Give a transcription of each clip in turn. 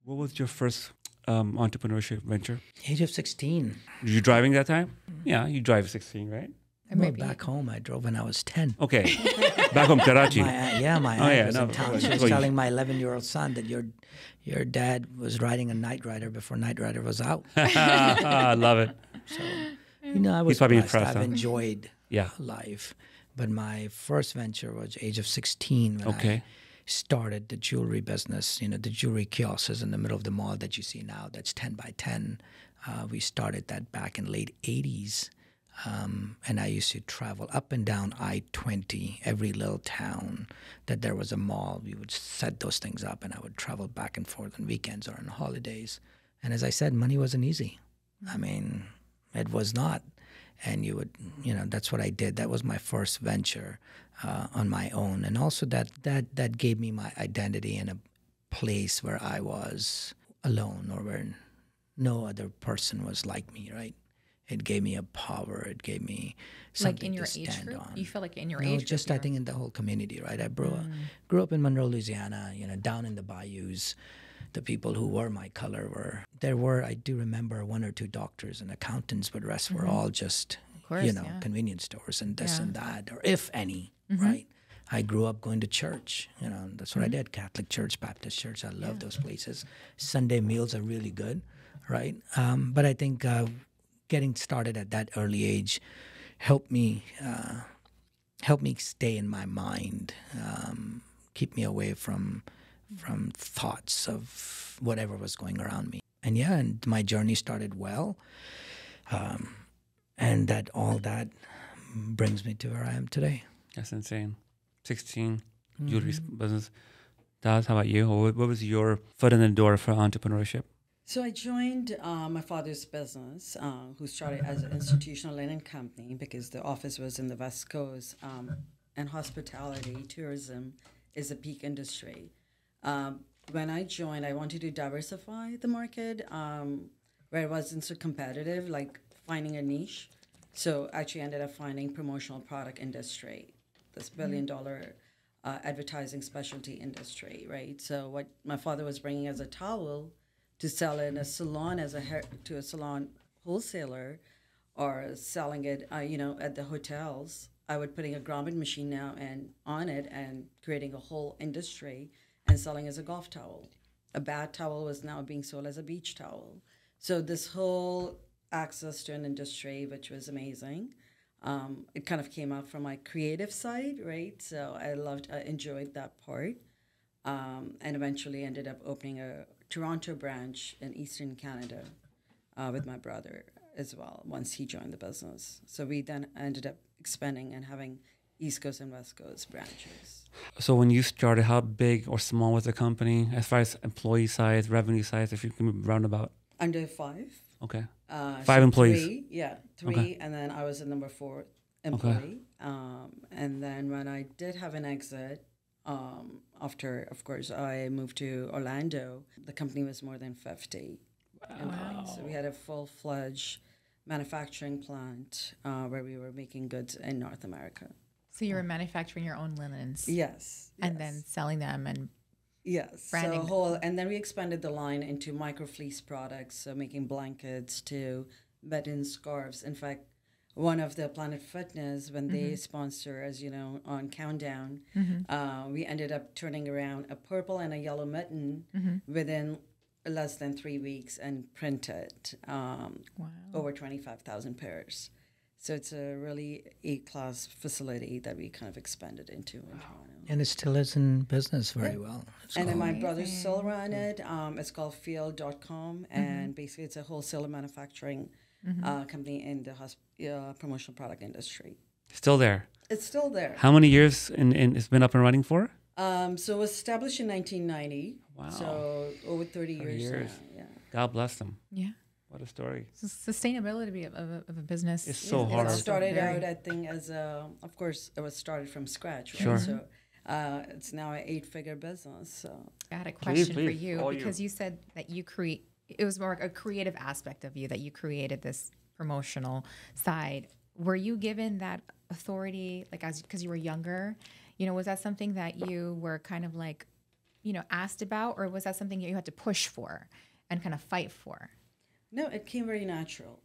What was your first entrepreneurship venture? Age of 16. Were you driving that time? Yeah, you drive 16, right? Well, back home, I drove when I was 10. Okay. Back home, Karachi. My aunt was in town. She was Well, telling my 11-year-old son that your dad was riding a Night Rider before Night Rider was out. I love it. So, I was probably blessed. impressed, I've huh? enjoyed Yeah. life. But my first venture was age of 16 when I started the jewelry business. The jewelry kiosks in the middle of the mall that you see now, that's 10 by 10. We started that back in late 80s. And I used to travel up and down I-20, every little town that there was a mall. We would set those things up, and I would travel back and forth on weekends or on holidays. And as I said, money wasn't easy. I mean, it was not. And that's what I did. That was my first venture on my own. And also that gave me my identity in a place where I was alone or where no other person was like me, right? It gave me a power. It gave me something to stand on. You feel like in your age group? Just I think in the whole community, right? I grew up in Monroe, Louisiana, down in the bayous. The people who were my color I do remember one or two doctors and accountants, but the rest were all just, convenience stores and this and that, or if any, right? I grew up going to church. That's what I did. Catholic church, Baptist church. I love those places. Sunday meals are really good, right? But I think getting started at that early age helped me stay in my mind, keep me away from thoughts of whatever was going around me. And my journey started well, and all that brings me to where I am today. That's insane. 16, jewelry business. Daz, how about you? What was your foot in the door for entrepreneurship? So I joined my father's business, who started as an institutional linen company because the office was in the West Coast, and hospitality, tourism is a peak industry. When I joined, I wanted to diversify the market where it wasn't so competitive, like finding a niche. So actually ended up finding promotional product industry, this billion-dollar advertising specialty industry, right? So what my father was bringing as a towel to sell in a salon to a salon wholesaler, or selling it, at the hotels. I would putting a grommet machine now and on it and creating a whole industry and selling as a golf towel. A bath towel was now being sold as a beach towel. So this whole access to an industry, which was amazing. It kind of came out from my creative side, right? So I enjoyed that part. And eventually ended up opening a Toronto branch in Eastern Canada with my brother as well, once he joined the business. So we then ended up expanding and having East Coast and West Coast branches. So when you started, how big or small was the company as far as employee size, revenue size, if you can roundabout? Under 5. Okay. 5 so employees? 3, Okay. and then I was the number 4 employee. Okay. And then when I did have an exit, after, of course, I moved to Orlando, the company was more than 50 employees. So we had a full-fledged manufacturing plant where we were making goods in North America. So you were manufacturing your own linens? Yes. And then selling them and branding. And then we expanded the line into micro fleece products, so making blankets to bed-in scarves. In fact, one of the Planet Fitness, when they sponsor, as you know, on Countdown, we ended up turning around a purple and a yellow mitten within less than 3 weeks and printed over 25,000 pairs. So it's a really A-class facility that we kind of expanded into in Toronto. And it still is in business very well. And then my brothers still run it. It's called Field.com, and basically it's a wholesaler manufacturing company in the promotional product industry. Still there? It's still there. How many years it's been up and running for? So it was established in 1990. Wow. So over 30 years now. Yeah. God bless them. Yeah. What a story. So sustainability of a business. It's so hard. It started out, I think, of course, it was started from scratch. Right? Sure. So it's now an 8-figure business. So I had a question for please. you because you said that it was more a creative aspect of you, that you created this promotional side. Were you given that authority, like because you were younger? Was that something that you were kind of like asked about, or was that something you had to push for and kind of fight for? No, it came very natural.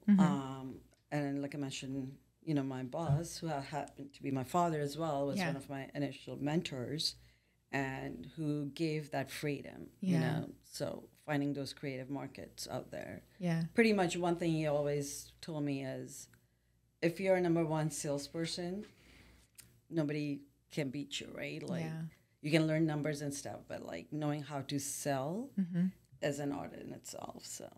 And like I mentioned, my boss, who happened to be my father as well, was one of my initial mentors, and who gave that freedom, So finding those creative markets out there. Yeah. Pretty much one thing he always told me is, if you're a number one salesperson, nobody can beat you, right? Like, you can learn numbers and stuff, but like knowing how to sell is an art in itself. So